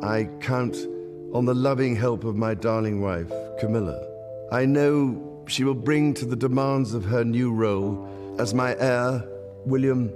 I count on the loving help of my darling wife, Camilla. I know she will bring to the demands of her new role as my heir, William,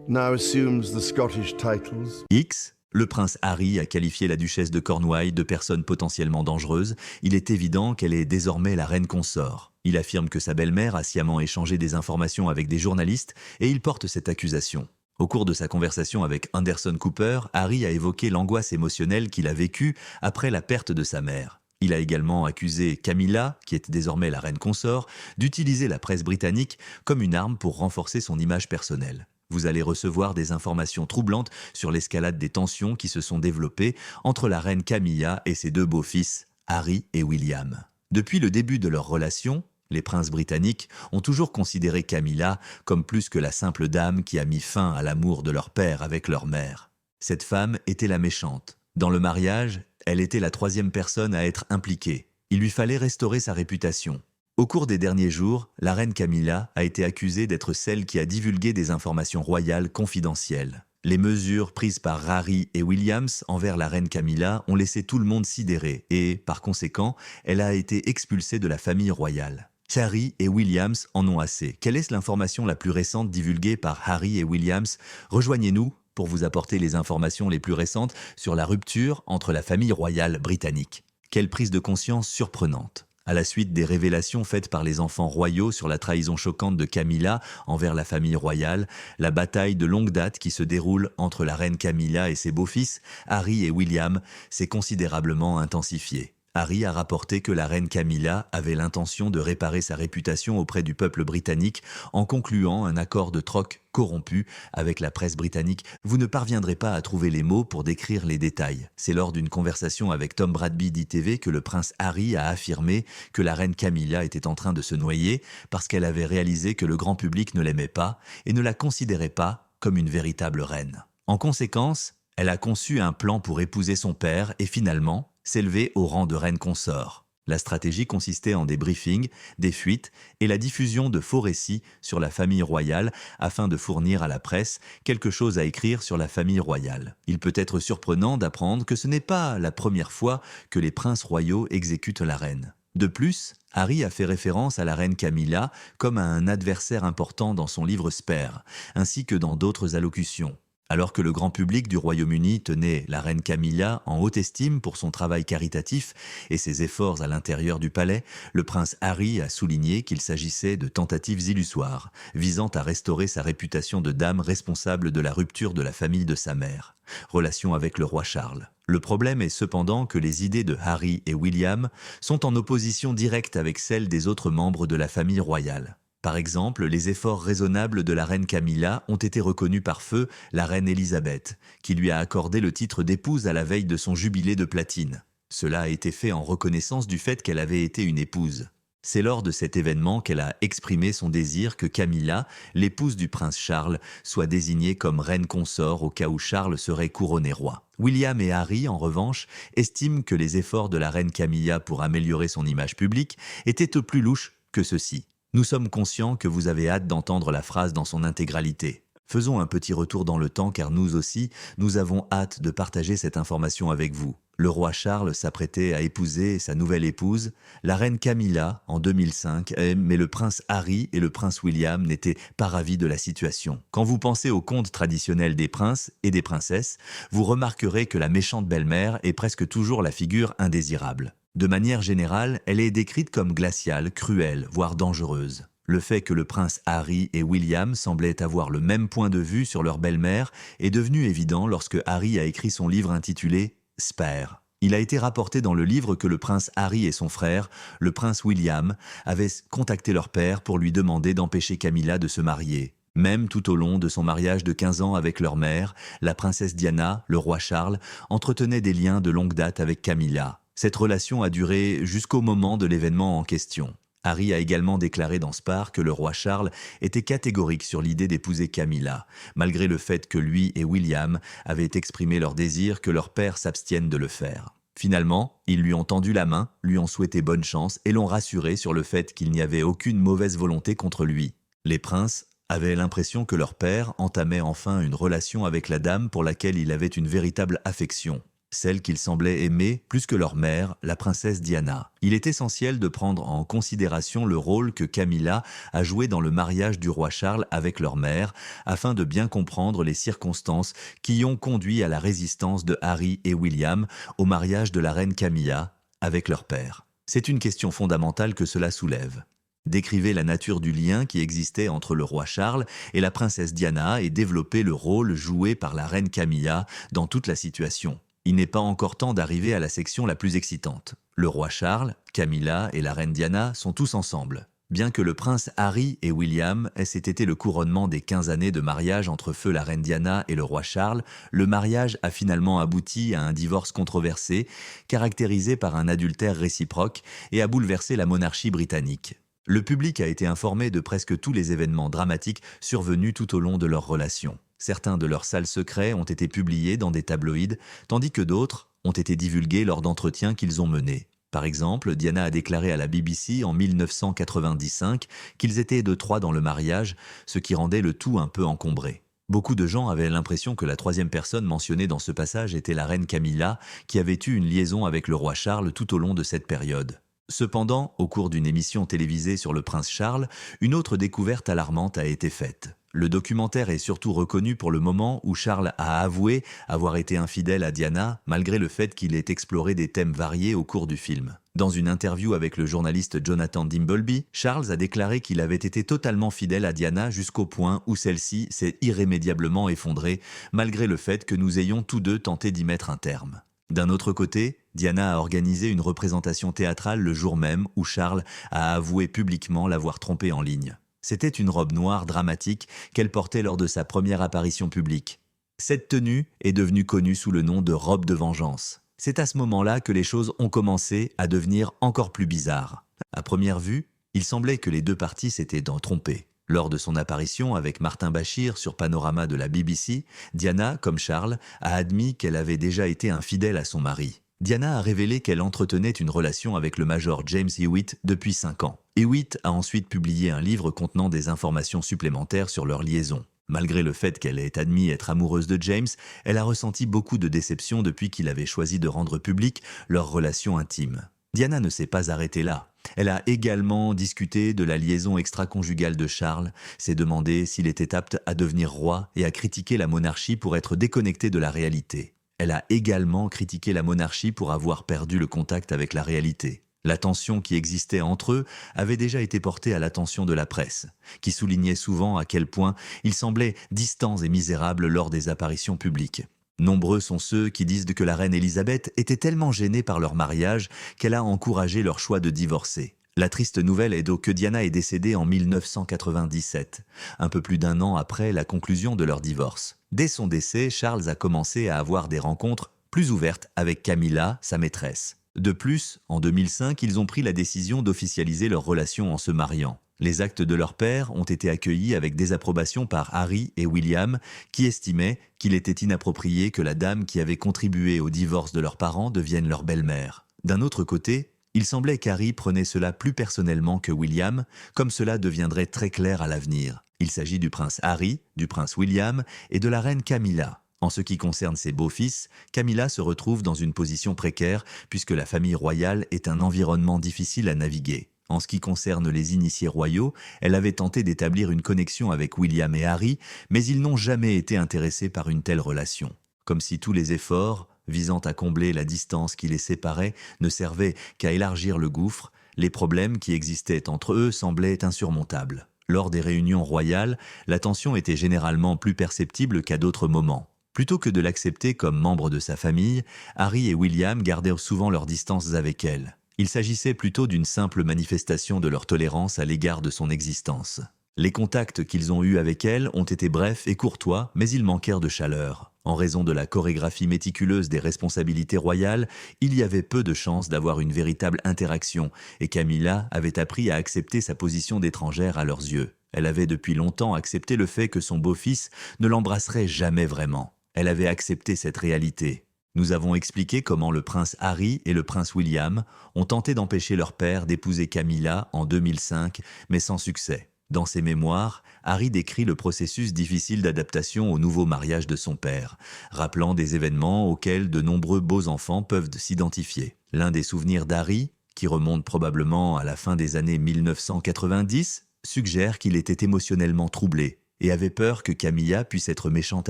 now assumes the Scottish titles. X, le prince Harry a qualifié la duchesse de Cornouailles de personne potentiellement dangereuse. Il est évident qu'elle est désormais la reine consort. Il affirme que sa belle-mère a sciemment échangé des informations avec des journalistes et il porte cette accusation. Au cours de sa conversation avec Anderson Cooper, Harry a évoqué l'angoisse émotionnelle qu'il a vécue après la perte de sa mère. Il a également accusé Camilla, qui est désormais la reine consort, d'utiliser la presse britannique comme une arme pour renforcer son image personnelle. Vous allez recevoir des informations troublantes sur l'escalade des tensions qui se sont développées entre la reine Camilla et ses deux beaux-fils, Harry et William. Depuis le début de leur relation, les princes britanniques ont toujours considéré Camilla comme plus que la simple dame qui a mis fin à l'amour de leur père avec leur mère. Cette femme était la méchante. Dans le mariage, elle était la troisième personne à être impliquée. Il lui fallait restaurer sa réputation. Au cours des derniers jours, la reine Camilla a été accusée d'être celle qui a divulgué des informations royales confidentielles. Les mesures prises par Harry et Williams envers la reine Camilla ont laissé tout le monde sidéré et, par conséquent, elle a été expulsée de la famille royale. Harry et Williams en ont assez. Quelle est l'information la plus récente divulguée par Harry et Williams? Rejoignez-nous pour vous apporter les informations les plus récentes sur la rupture entre la famille royale britannique. Quelle prise de conscience surprenante! À la suite des révélations faites par les enfants royaux sur la trahison choquante de Camilla envers la famille royale, la bataille de longue date qui se déroule entre la reine Camilla et ses beaux-fils, Harry et William, s'est considérablement intensifiée. Harry a rapporté que la reine Camilla avait l'intention de réparer sa réputation auprès du peuple britannique en concluant un accord de troc corrompu avec la presse britannique. Vous ne parviendrez pas à trouver les mots pour décrire les détails. C'est lors d'une conversation avec Tom Bradby d'ITV que le prince Harry a affirmé que la reine Camilla était en train de se noyer parce qu'elle avait réalisé que le grand public ne l'aimait pas et ne la considérait pas comme une véritable reine. En conséquence, elle a conçu un plan pour épouser son père et finalement s'élever au rang de reine consort. La stratégie consistait en des briefings, des fuites et la diffusion de faux récits sur la famille royale afin de fournir à la presse quelque chose à écrire sur la famille royale. Il peut être surprenant d'apprendre que ce n'est pas la première fois que les princes royaux exécutent la reine. De plus, Harry a fait référence à la reine Camilla comme à un adversaire important dans son livre Spare, ainsi que dans d'autres allocutions. Alors que le grand public du Royaume-Uni tenait la reine Camilla en haute estime pour son travail caritatif et ses efforts à l'intérieur du palais, le prince Harry a souligné qu'il s'agissait de tentatives illusoires, visant à restaurer sa réputation de dame responsable de la rupture de la famille de sa mère. Relation avec le roi Charles. Le problème est cependant que les idées de Harry et William sont en opposition directe avec celles des autres membres de la famille royale. Par exemple, les efforts raisonnables de la reine Camilla ont été reconnus par feu la reine Élisabeth, qui lui a accordé le titre d'épouse à la veille de son jubilé de platine. Cela a été fait en reconnaissance du fait qu'elle avait été une épouse. C'est lors de cet événement qu'elle a exprimé son désir que Camilla, l'épouse du prince Charles, soit désignée comme reine consort au cas où Charles serait couronné roi. William et Harry, en revanche, estiment que les efforts de la reine Camilla pour améliorer son image publique étaient plus louches que ceux-ci. Nous sommes conscients que vous avez hâte d'entendre la phrase dans son intégralité. Faisons un petit retour dans le temps car nous aussi, nous avons hâte de partager cette information avec vous. Le roi Charles s'apprêtait à épouser sa nouvelle épouse, la reine Camilla, en 2005, mais le prince Harry et le prince William n'étaient pas ravis de la situation. Quand vous pensez aux contes traditionnels des princes et des princesses, vous remarquerez que la méchante belle-mère est presque toujours la figure indésirable. De manière générale, elle est décrite comme glaciale, cruelle, voire dangereuse. Le fait que le prince Harry et William semblaient avoir le même point de vue sur leur belle-mère est devenu évident lorsque Harry a écrit son livre intitulé « Spare ». Il a été rapporté dans le livre que le prince Harry et son frère, le prince William, avaient contacté leur père pour lui demander d'empêcher Camilla de se marier. Même tout au long de son mariage de 15 ans avec leur mère, la princesse Diana, le roi Charles, entretenait des liens de longue date avec Camilla. Cette relation a duré jusqu'au moment de l'événement en question. Harry a également déclaré dans Spare que le roi Charles était catégorique sur l'idée d'épouser Camilla, malgré le fait que lui et William avaient exprimé leur désir que leur père s'abstienne de le faire. Finalement, ils lui ont tendu la main, lui ont souhaité bonne chance et l'ont rassuré sur le fait qu'il n'y avait aucune mauvaise volonté contre lui. Les princes avaient l'impression que leur père entamait enfin une relation avec la dame pour laquelle il avait une véritable affection. celle qu'ils semblaient aimer plus que leur mère, la princesse Diana. Il est essentiel de prendre en considération le rôle que Camilla a joué dans le mariage du roi Charles avec leur mère, afin de bien comprendre les circonstances qui ont conduit à la résistance de Harry et William au mariage de la reine Camilla avec leur père. C'est une question fondamentale que cela soulève. Décrivez la nature du lien qui existait entre le roi Charles et la princesse Diana et développez le rôle joué par la reine Camilla dans toute la situation. Il n'est pas encore temps d'arriver à la section la plus excitante. Le roi Charles, Camilla et la reine Diana sont tous ensemble. Bien que le prince Harry et William aient été le couronnement des 15 années de mariage entre feu la reine Diana et le roi Charles, le mariage a finalement abouti à un divorce controversé, caractérisé par un adultère réciproque et a bouleversé la monarchie britannique. Le public a été informé de presque tous les événements dramatiques survenus tout au long de leur relation. Certains de leurs sales secrets ont été publiés dans des tabloïds, tandis que d'autres ont été divulgués lors d'entretiens qu'ils ont menés. Par exemple, Diana a déclaré à la BBC en 1995 qu'ils étaient de 3 dans le mariage, ce qui rendait le tout un peu encombré. Beaucoup de gens avaient l'impression que la troisième personne mentionnée dans ce passage était la reine Camilla, qui avait eu une liaison avec le roi Charles tout au long de cette période. Cependant, au cours d'une émission télévisée sur le prince Charles, une autre découverte alarmante a été faite. Le documentaire est surtout reconnu pour le moment où Charles a avoué avoir été infidèle à Diana, malgré le fait qu'il ait exploré des thèmes variés au cours du film. Dans une interview avec le journaliste Jonathan Dimbleby, Charles a déclaré qu'il avait été totalement fidèle à Diana jusqu'au point où celle-ci s'est irrémédiablement effondrée, malgré le fait que nous ayons tous deux tenté d'y mettre un terme. D'un autre côté, Diana a organisé une représentation théâtrale le jour même où Charles a avoué publiquement l'avoir trompée en ligne. C'était une robe noire dramatique qu'elle portait lors de sa première apparition publique. Cette tenue est devenue connue sous le nom de robe de vengeance. C'est à ce moment-là que les choses ont commencé à devenir encore plus bizarres. À première vue, il semblait que les deux parties s'étaient trompées. Lors de son apparition avec Martin Bashir sur Panorama de la BBC, Diana, comme Charles, a admis qu'elle avait déjà été infidèle à son mari. Diana a révélé qu'elle entretenait une relation avec le major James Hewitt depuis 5 ans. Hewitt a ensuite publié un livre contenant des informations supplémentaires sur leur liaison. Malgré le fait qu'elle ait admis être amoureuse de James, elle a ressenti beaucoup de déception depuis qu'il avait choisi de rendre publique leur relation intime. Diana ne s'est pas arrêtée là. Elle a également discuté de la liaison extra-conjugale de Charles, s'est demandé s'il était apte à devenir roi et a critiqué la monarchie pour être déconnectée de la réalité. Elle a également critiqué la monarchie pour avoir perdu le contact avec la réalité. La tension qui existait entre eux avait déjà été portée à l'attention de la presse, qui soulignait souvent à quel point ils semblaient distants et misérables lors des apparitions publiques. Nombreux sont ceux qui disent que la reine Elisabeth était tellement gênée par leur mariage qu'elle a encouragé leur choix de divorcer. La triste nouvelle est donc que Diana est décédée en 1997, un peu plus d'1 an après la conclusion de leur divorce. Dès son décès, Charles a commencé à avoir des rencontres plus ouvertes avec Camilla, sa maîtresse. De plus, en 2005, ils ont pris la décision d'officialiser leur relation en se mariant. Les actes de leur père ont été accueillis avec désapprobation par Harry et William, qui estimaient qu'il était inapproprié que la dame qui avait contribué au divorce de leurs parents devienne leur belle-mère. D'un autre côté, il semblait qu'Harry prenait cela plus personnellement que William, comme cela deviendrait très clair à l'avenir. Il s'agit du prince Harry, du prince William et de la reine Camilla. En ce qui concerne ses beaux-fils, Camilla se retrouve dans une position précaire puisque la famille royale est un environnement difficile à naviguer. En ce qui concerne les initiés royaux, elle avait tenté d'établir une connexion avec William et Harry, mais ils n'ont jamais été intéressés par une telle relation. Comme si tous les efforts visant à combler la distance qui les séparait ne servaient qu'à élargir le gouffre, les problèmes qui existaient entre eux semblaient insurmontables. Lors des réunions royales, la tension était généralement plus perceptible qu'à d'autres moments. Plutôt que de l'accepter comme membre de sa famille, Harry et William gardèrent souvent leurs distances avec elle. Il s'agissait plutôt d'une simple manifestation de leur tolérance à l'égard de son existence. Les contacts qu'ils ont eus avec elle ont été brefs et courtois, mais ils manquèrent de chaleur. En raison de la chorégraphie méticuleuse des responsabilités royales, il y avait peu de chances d'avoir une véritable interaction, et Camilla avait appris à accepter sa position d'étrangère à leurs yeux. Elle avait depuis longtemps accepté le fait que son beau-fils ne l'embrasserait jamais vraiment. Elle avait accepté cette réalité. Nous avons expliqué comment le prince Harry et le prince William ont tenté d'empêcher leur père d'épouser Camilla en 2005, mais sans succès. Dans ses mémoires, Harry décrit le processus difficile d'adaptation au nouveau mariage de son père, rappelant des événements auxquels de nombreux beaux enfants peuvent s'identifier. L'un des souvenirs d'Harry, qui remonte probablement à la fin des années 1990, suggère qu'il était émotionnellement troublé et avait peur que Camilla puisse être méchante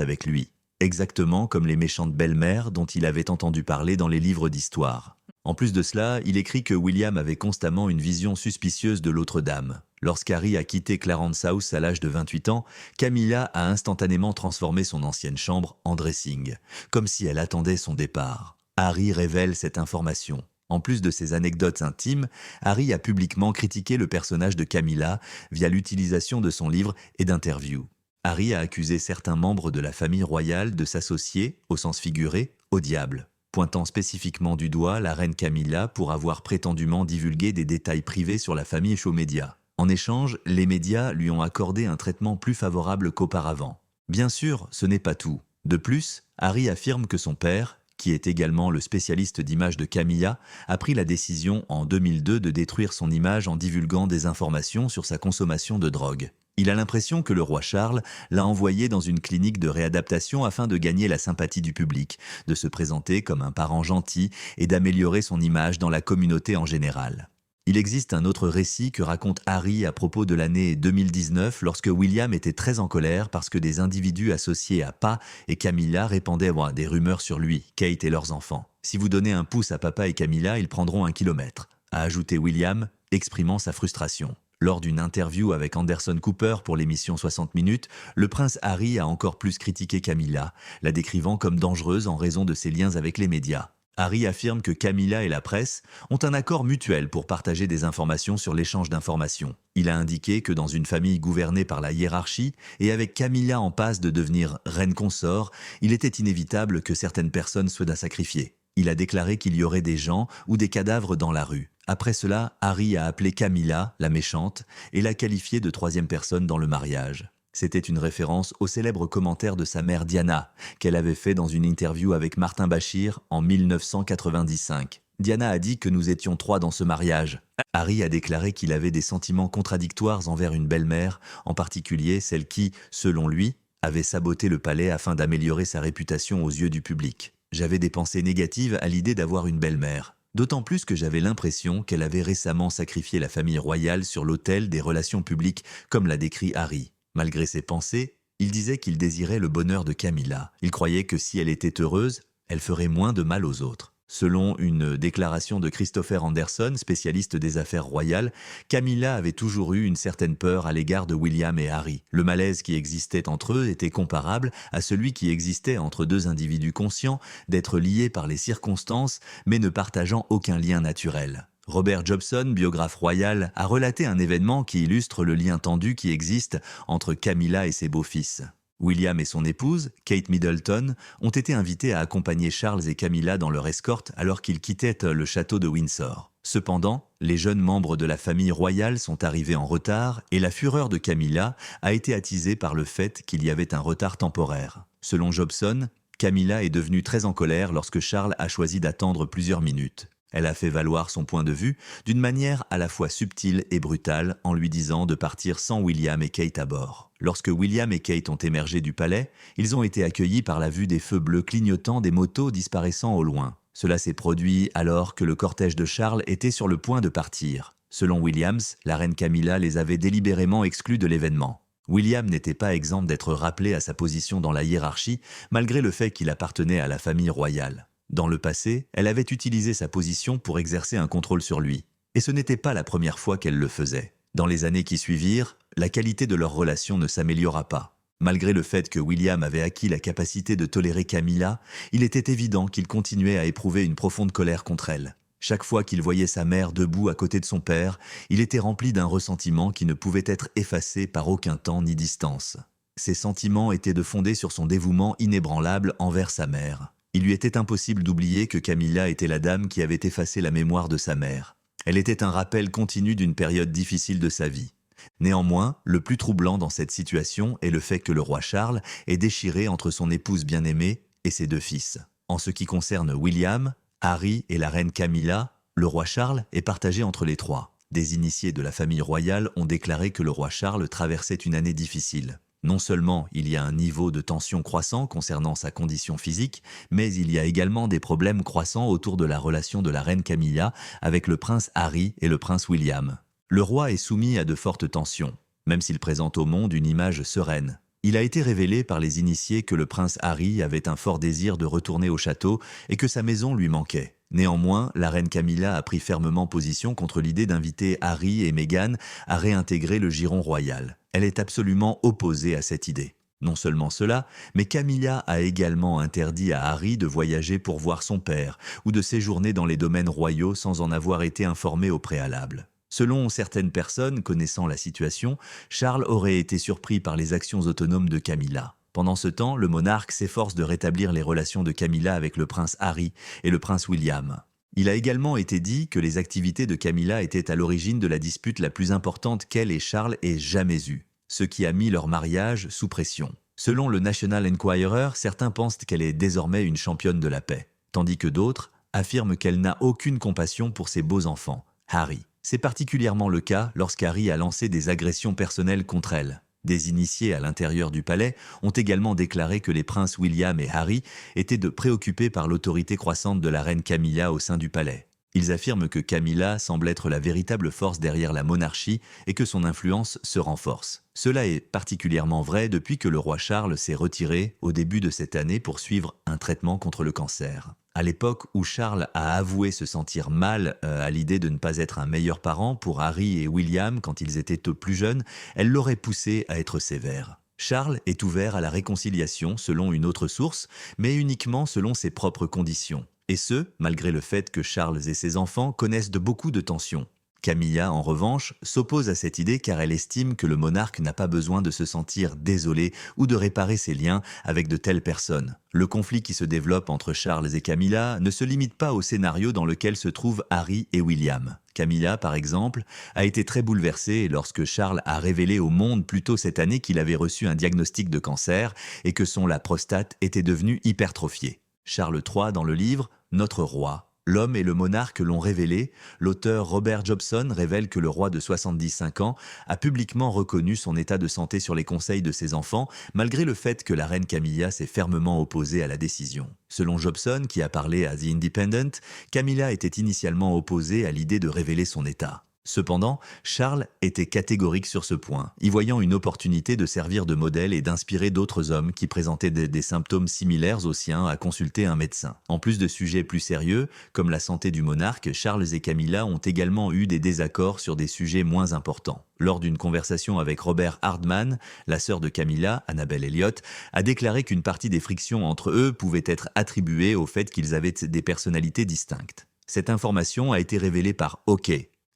avec lui, exactement comme les méchantes belles-mères dont il avait entendu parler dans les livres d'histoire. En plus de cela, il écrit que William avait constamment une vision suspicieuse de l'autre dame. Lorsqu'Harry a quitté Clarence House à l'âge de 28 ans, Camilla a instantanément transformé son ancienne chambre en dressing, comme si elle attendait son départ. Harry révèle cette information. En plus de ses anecdotes intimes, Harry a publiquement critiqué le personnage de Camilla via l'utilisation de son livre et d'interviews. Harry a accusé certains membres de la famille royale de s'associer, au sens figuré, au diable, pointant spécifiquement du doigt la reine Camilla pour avoir prétendument divulgué des détails privés sur la famille aux médias. En échange, les médias lui ont accordé un traitement plus favorable qu'auparavant. Bien sûr, ce n'est pas tout. De plus, Harry affirme que son père, qui est également le spécialiste d'image de Camilla, a pris la décision en 2002 de détruire son image en divulguant des informations sur sa consommation de drogue. Il a l'impression que le roi Charles l'a envoyé dans une clinique de réadaptation afin de gagner la sympathie du public, de se présenter comme un parent gentil et d'améliorer son image dans la communauté en général. Il existe un autre récit que raconte Harry à propos de l'année 2019 lorsque William était très en colère parce que des individus associés à Pa et Camilla répandaient des rumeurs sur lui, Kate et leurs enfants. « Si vous donnez un pouce à papa et Camilla, ils prendront 1 kilomètre », a ajouté William, exprimant sa frustration. Lors d'une interview avec Anderson Cooper pour l'émission 60 minutes, le prince Harry a encore plus critiqué Camilla, la décrivant comme dangereuse en raison de ses liens avec les médias. Harry affirme que Camilla et la presse ont un accord mutuel pour partager des informations sur l'échange d'informations. Il a indiqué que dans une famille gouvernée par la hiérarchie et avec Camilla en passe de devenir reine consort, il était inévitable que certaines personnes soient sacrifiées. Il a déclaré qu'il y aurait des gens ou des cadavres dans la rue. Après cela, Harry a appelé Camilla, la méchante, et l'a qualifiée de 3e personne dans le mariage. C'était une référence au célèbre commentaire de sa mère Diana, qu'elle avait fait dans une interview avec Martin Bashir en 1995. Diana a dit que nous étions 3 dans ce mariage. Harry a déclaré qu'il avait des sentiments contradictoires envers une belle-mère, en particulier celle qui, selon lui, avait saboté le palais afin d'améliorer sa réputation aux yeux du public. J'avais des pensées négatives à l'idée d'avoir une belle-mère. D'autant plus que j'avais l'impression qu'elle avait récemment sacrifié la famille royale sur l'autel des relations publiques, comme l'a décrit Harry. Malgré ses pensées, il disait qu'il désirait le bonheur de Camilla. Il croyait que si elle était heureuse, elle ferait moins de mal aux autres. Selon une déclaration de Christopher Anderson, spécialiste des affaires royales, Camilla avait toujours eu une certaine peur à l'égard de William et Harry. Le malaise qui existait entre eux était comparable à celui qui existait entre 2 individus conscients d'être liés par les circonstances, mais ne partageant aucun lien naturel. Robert Jobson, biographe royal, a relaté un événement qui illustre le lien tendu qui existe entre Camilla et ses beaux-fils. William et son épouse, Kate Middleton, ont été invités à accompagner Charles et Camilla dans leur escorte alors qu'ils quittaient le château de Windsor. Cependant, les jeunes membres de la famille royale sont arrivés en retard et la fureur de Camilla a été attisée par le fait qu'il y avait un retard temporaire. Selon Jobson, Camilla est devenue très en colère lorsque Charles a choisi d'attendre plusieurs minutes. Elle a fait valoir son point de vue d'une manière à la fois subtile et brutale en lui disant de partir sans William et Kate à bord. Lorsque William et Kate ont émergé du palais, ils ont été accueillis par la vue des feux bleus clignotants des motos disparaissant au loin. Cela s'est produit alors que le cortège de Charles était sur le point de partir. Selon Williams, la reine Camilla les avait délibérément exclus de l'événement. William n'était pas exempt d'être rappelé à sa position dans la hiérarchie, malgré le fait qu'il appartenait à la famille royale. Dans le passé, elle avait utilisé sa position pour exercer un contrôle sur lui. Et ce n'était pas la première fois qu'elle le faisait. Dans les années qui suivirent, la qualité de leur relation ne s'améliora pas. Malgré le fait que William avait acquis la capacité de tolérer Camilla, il était évident qu'il continuait à éprouver une profonde colère contre elle. Chaque fois qu'il voyait sa mère debout à côté de son père, il était rempli d'un ressentiment qui ne pouvait être effacé par aucun temps ni distance. Ces sentiments étaient de fondés sur son dévouement inébranlable envers sa mère. Il lui était impossible d'oublier que Camilla était la dame qui avait effacé la mémoire de sa mère. Elle était un rappel continu d'une période difficile de sa vie. Néanmoins, le plus troublant dans cette situation est le fait que le roi Charles est déchiré entre son épouse bien-aimée et ses 2 fils. En ce qui concerne William, Harry et la reine Camilla, le roi Charles est partagé entre les 3. Des initiés de la famille royale ont déclaré que le roi Charles traversait une année difficile. Non seulement il y a un niveau de tension croissant concernant sa condition physique, mais il y a également des problèmes croissants autour de la relation de la reine Camilla avec le prince Harry et le prince William. Le roi est soumis à de fortes tensions, même s'il présente au monde une image sereine. Il a été révélé par les initiés que le prince Harry avait un fort désir de retourner au château et que sa maison lui manquait. Néanmoins, la reine Camilla a pris fermement position contre l'idée d'inviter Harry et Meghan à réintégrer le giron royal. Elle est absolument opposée à cette idée. Non seulement cela, mais Camilla a également interdit à Harry de voyager pour voir son père ou de séjourner dans les domaines royaux sans en avoir été informé au préalable. Selon certaines personnes connaissant la situation, Charles aurait été surpris par les actions autonomes de Camilla. Pendant ce temps, le monarque s'efforce de rétablir les relations de Camilla avec le prince Harry et le prince William. Il a également été dit que les activités de Camilla étaient à l'origine de la dispute la plus importante qu'elle et Charles aient jamais eue, ce qui a mis leur mariage sous pression. Selon le National Enquirer, certains pensent qu'elle est désormais une championne de la paix, tandis que d'autres affirment qu'elle n'a aucune compassion pour ses beaux enfants, Harry. C'est particulièrement le cas lorsqu'Harry a lancé des agressions personnelles contre elle. Des initiés à l'intérieur du palais ont également déclaré que les princes William et Harry étaient préoccupés par l'autorité croissante de la reine Camilla au sein du palais. Ils affirment que Camilla semble être la véritable force derrière la monarchie et que son influence se renforce. Cela est particulièrement vrai depuis que le roi Charles s'est retiré au début de cette année pour suivre un traitement contre le cancer. À l'époque où Charles a avoué se sentir mal à l'idée de ne pas être un meilleur parent pour Harry et William quand ils étaient plus jeunes, elle l'aurait poussé à être sévère. Charles est ouvert à la réconciliation selon une autre source, mais uniquement selon ses propres conditions. Et ce, malgré le fait que Charles et ses enfants connaissent beaucoup de tensions. Camilla, en revanche, s'oppose à cette idée car elle estime que le monarque n'a pas besoin de se sentir désolé ou de réparer ses liens avec de telles personnes. Le conflit qui se développe entre Charles et Camilla ne se limite pas au scénario dans lequel se trouvent Harry et William. Camilla, par exemple, a été très bouleversée lorsque Charles a révélé au monde plus tôt cette année qu'il avait reçu un diagnostic de cancer et que la prostate était devenue hypertrophiée. Charles III, dans le livre « Notre roi », L'homme et le monarque l'ont révélé. L'auteur Robert Jobson révèle que le roi de 75 ans a publiquement reconnu son état de santé sur les conseils de ses enfants, malgré le fait que la reine Camilla s'est fermement opposée à la décision. Selon Jobson, qui a parlé à The Independent, Camilla était initialement opposée à l'idée de révéler son état. Cependant, Charles était catégorique sur ce point, y voyant une opportunité de servir de modèle et d'inspirer d'autres hommes qui présentaient des symptômes similaires aux siens à consulter un médecin. En plus de sujets plus sérieux, comme la santé du monarque, Charles et Camilla ont également eu des désaccords sur des sujets moins importants. Lors d'une conversation avec Robert Hardman, la sœur de Camilla, Annabel Elliott, a déclaré qu'une partie des frictions entre eux pouvait être attribuée au fait qu'ils avaient des personnalités distinctes. Cette information a été révélée par OK.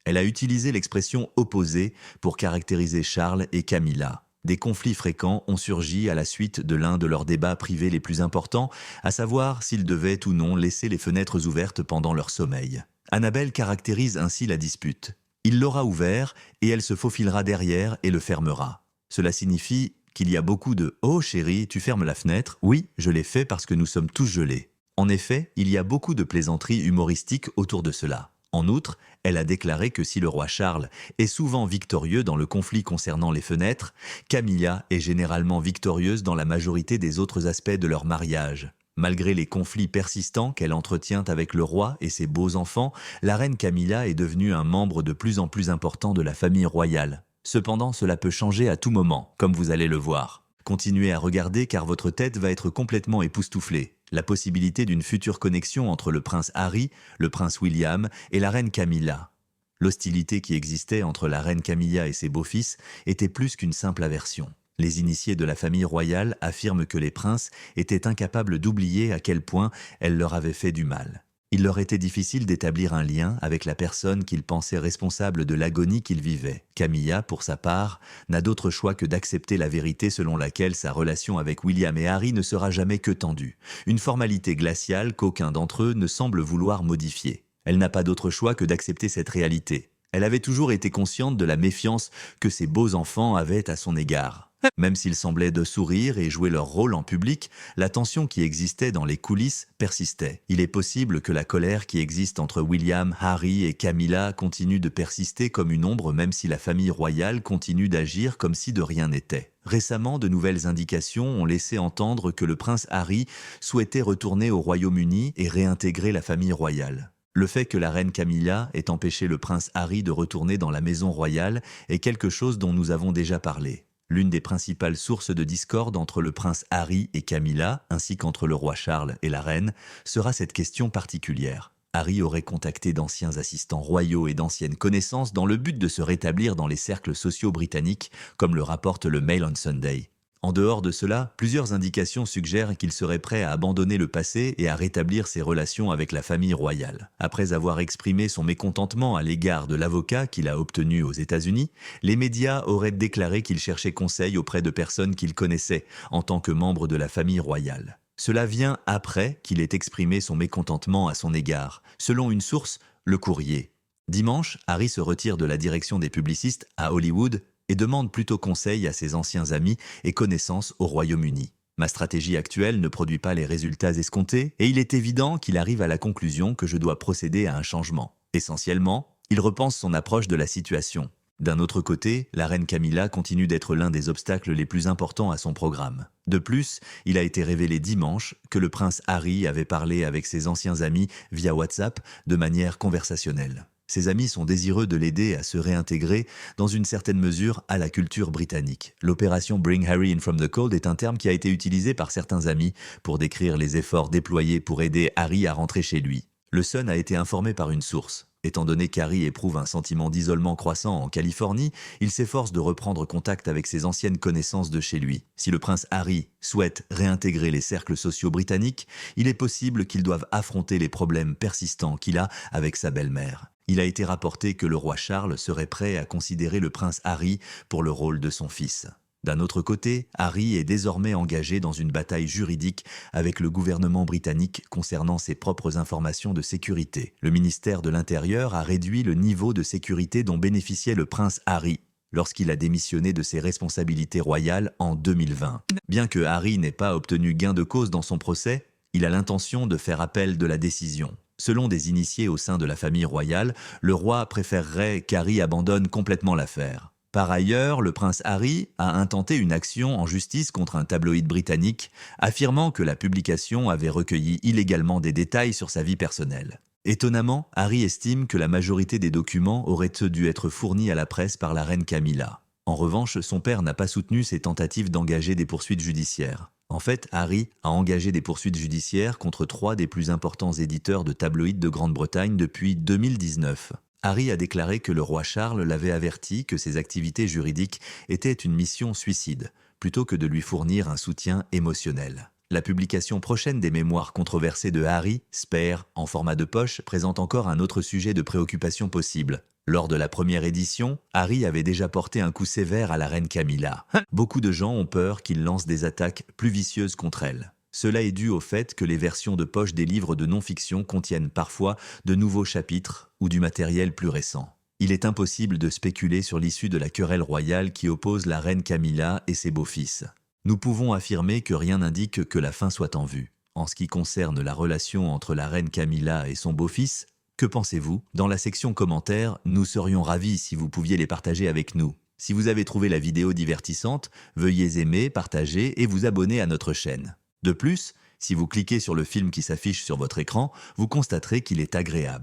Elle a utilisé l'expression « opposée » pour caractériser Charles et Camilla. Des conflits fréquents ont surgi à la suite de l'un de leurs débats privés les plus importants, à savoir s'ils devaient ou non laisser les fenêtres ouvertes pendant leur sommeil. Annabelle caractérise ainsi la dispute. Il l'aura ouvert et elle se faufilera derrière et le fermera. Cela signifie qu'il y a beaucoup de « Oh chérie, tu fermes la fenêtre ?» Oui, je l'ai fait parce que nous sommes tous gelés. En effet, il y a beaucoup de plaisanteries humoristiques autour de cela. En outre, elle a déclaré que si le roi Charles est souvent victorieux dans le conflit concernant les fenêtres, Camilla est généralement victorieuse dans la majorité des autres aspects de leur mariage. Malgré les conflits persistants qu'elle entretient avec le roi et ses beaux-enfants, la reine Camilla est devenue un membre de plus en plus important de la famille royale. Cependant, cela peut changer à tout moment, comme vous allez le voir. Continuez à regarder car votre tête va être complètement époustouflée. La possibilité d'une future connexion entre le prince Harry, le prince William et la reine Camilla. L'hostilité qui existait entre la reine Camilla et ses beaux-fils était plus qu'une simple aversion. Les initiés de la famille royale affirment que les princes étaient incapables d'oublier à quel point elle leur avait fait du mal. Il leur était difficile d'établir un lien avec la personne qu'ils pensaient responsable de l'agonie qu'ils vivaient. Camilla, pour sa part, n'a d'autre choix que d'accepter la vérité selon laquelle sa relation avec William et Harry ne sera jamais que tendue. Une formalité glaciale qu'aucun d'entre eux ne semble vouloir modifier. Elle n'a pas d'autre choix que d'accepter cette réalité. Elle avait toujours été consciente de la méfiance que ses beaux enfants avaient à son égard. Même s'ils semblaient de sourire et jouer leur rôle en public, la tension qui existait dans les coulisses persistait. Il est possible que la colère qui existe entre William, Harry et Camilla continue de persister comme une ombre même si la famille royale continue d'agir comme si de rien n'était. Récemment, de nouvelles indications ont laissé entendre que le prince Harry souhaitait retourner au Royaume-Uni et réintégrer la famille royale. Le fait que la reine Camilla ait empêché le prince Harry de retourner dans la maison royale est quelque chose dont nous avons déjà parlé. L'une des principales sources de discorde entre le prince Harry et Camilla, ainsi qu'entre le roi Charles et la reine, sera cette question particulière. Harry aurait contacté d'anciens assistants royaux et d'anciennes connaissances dans le but de se rétablir dans les cercles sociaux britanniques, comme le rapporte le Mail on Sunday. En dehors de cela, plusieurs indications suggèrent qu'il serait prêt à abandonner le passé et à rétablir ses relations avec la famille royale. Après avoir exprimé son mécontentement à l'égard de l'avocat qu'il a obtenu aux États-Unis, les médias auraient déclaré qu'il cherchait conseil auprès de personnes qu'il connaissait en tant que membre de la famille royale. Cela vient après qu'il ait exprimé son mécontentement à son égard, selon une source, Le Courrier. Dimanche, Harry se retire de la direction des publicistes à Hollywood et demande plutôt conseil à ses anciens amis et connaissances au Royaume-Uni. Ma stratégie actuelle ne produit pas les résultats escomptés et il est évident qu'il arrive à la conclusion que je dois procéder à un changement. Essentiellement, il repense son approche de la situation. D'un autre côté, la reine Camilla continue d'être l'un des obstacles les plus importants à son programme. De plus, il a été révélé dimanche que le prince Harry avait parlé avec ses anciens amis via WhatsApp de manière conversationnelle. Ses amis sont désireux de l'aider à se réintégrer, dans une certaine mesure, à la culture britannique. L'opération Bring Harry in from the Cold est un terme qui a été utilisé par certains amis pour décrire les efforts déployés pour aider Harry à rentrer chez lui. Le Sun a été informé par une source. Étant donné qu'Harry éprouve un sentiment d'isolement croissant en Californie, il s'efforce de reprendre contact avec ses anciennes connaissances de chez lui. Si le prince Harry souhaite réintégrer les cercles sociaux britanniques, il est possible qu'il doive affronter les problèmes persistants qu'il a avec sa belle-mère. Il a été rapporté que le roi Charles serait prêt à considérer le prince Harry pour le rôle de son fils. D'un autre côté, Harry est désormais engagé dans une bataille juridique avec le gouvernement britannique concernant ses propres informations de sécurité. Le ministère de l'Intérieur a réduit le niveau de sécurité dont bénéficiait le prince Harry lorsqu'il a démissionné de ses responsabilités royales en 2020. Bien que Harry n'ait pas obtenu gain de cause dans son procès, il a l'intention de faire appel de la décision. Selon des initiés au sein de la famille royale, le roi préférerait qu'Harry abandonne complètement l'affaire. Par ailleurs, le prince Harry a intenté une action en justice contre un tabloïd britannique, affirmant que la publication avait recueilli illégalement des détails sur sa vie personnelle. Étonnamment, Harry estime que la majorité des documents auraient dû être fournis à la presse par la reine Camilla. En revanche, son père n'a pas soutenu ses tentatives d'engager des poursuites judiciaires. En fait, Harry a engagé des poursuites judiciaires contre 3 des plus importants éditeurs de tabloïds de Grande-Bretagne depuis 2019. Harry a déclaré que le roi Charles l'avait averti que ses activités juridiques étaient une mission suicide, plutôt que de lui fournir un soutien émotionnel. La publication prochaine des mémoires controversées de Harry, Spare, en format de poche, présente encore un autre sujet de préoccupation possible. Lors de la première édition, Harry avait déjà porté un coup sévère à la reine Camilla. Beaucoup de gens ont peur qu'il lance des attaques plus vicieuses contre elle. Cela est dû au fait que les versions de poche des livres de non-fiction contiennent parfois de nouveaux chapitres ou du matériel plus récent. Il est impossible de spéculer sur l'issue de la querelle royale qui oppose la reine Camilla et ses beaux-fils. Nous pouvons affirmer que rien n'indique que la fin soit en vue. En ce qui concerne la relation entre la reine Camilla et son beau-fils, que pensez-vous? Dans la section commentaires, nous serions ravis si vous pouviez les partager avec nous. Si vous avez trouvé la vidéo divertissante, veuillez aimer, partager et vous abonner à notre chaîne. De plus, si vous cliquez sur le film qui s'affiche sur votre écran, vous constaterez qu'il est agréable.